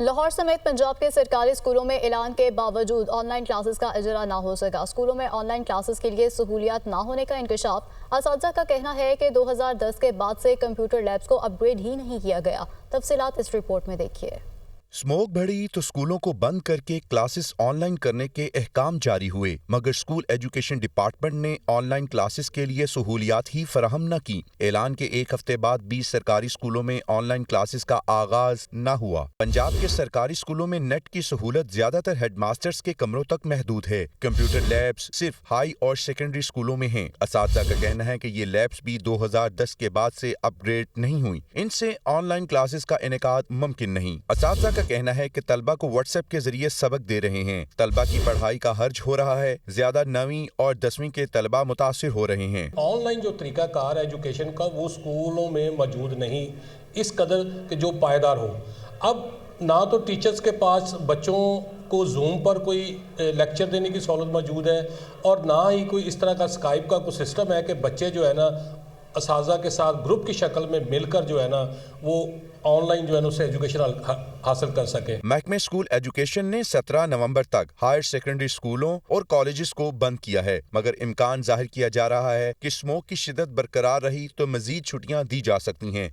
لاہور سمیت پنجاب کے سرکاری اسکولوں میں اعلان کے باوجود آن لائن کلاسز کا اجرا نہ ہو سکا۔ اسکولوں میں آن لائن کلاسز کے لیے سہولیات نہ ہونے کا انکشاف۔ اساتذہ کا کہنا ہے کہ 2010 کے بعد سے کمپیوٹر لیبز کو اپ گریڈ ہی نہیں کیا گیا۔ تفصیلات اس رپورٹ میں دیکھیے۔ اسموگ بڑھی تو اسکولوں کو بند کر کے کلاسز آن لائن کرنے کے احکام جاری ہوئے، مگر اسکول ایجوکیشن ڈپارٹمنٹ نے آن لائن کلاسز کے لیے سہولیات ہی فراہم نہ کی۔ اعلان کے ایک ہفتے بعد 20 سرکاری اسکولوں میں آن لائن کلاسز کا آغاز نہ ہوا۔ پنجاب کے سرکاری اسکولوں میں نیٹ کی سہولت زیادہ تر ہیڈ ماسٹرز کے کمروں تک محدود ہے۔ کمپیوٹر لیبز صرف ہائی اور سیکنڈری اسکولوں میں ہیں۔ اساتذہ کا کہنا ہے کہ یہ لیبز بھی 2010 کے بعد سے اپ گریڈ نہیں ہوئی، ان سے آن لائن کلاسز کا انعقاد ممکن نہیں۔ اساتذہ کا کہنا ہے کہ طلبہ کو واٹس ایپ کے ذریعے سبق دے رہے ہیں۔ طلبہ کی پڑھائی کا حرج ہو رہا ہے، زیادہ 9ویں اور 10ویں کے طلبہ متاثر ہو رہے ہیں۔ آن لائن جو طریقہ کار ہے ایجوکیشن کا وہ اسکولوں میں موجود نہیں اس قدر کہ جو پائیدار ہو۔ اب نہ تو ٹیچرز کے پاس بچوں کو زوم پر کوئی لیکچر دینے کی سہولت موجود ہے، اور نہ ہی کوئی اس طرح کا اسکائپ کا کوئی سسٹم ہے کہ بچے جو ہے نا اساتذہ کے ساتھ گروپ کی شکل میں مل کر جو ہے نا وہ آن لائن جو ہے نا اسے ایجوکیشن حاصل کر سکے۔ محکمہ اسکول ایجوکیشن نے 17 نومبر تک ہائر سیکنڈری اسکولوں اور کالجز کو بند کیا ہے، مگر امکان ظاہر کیا جا رہا ہے کہ اسموگ کی شدت برقرار رہی تو مزید چھٹیاں دی جا سکتی ہیں۔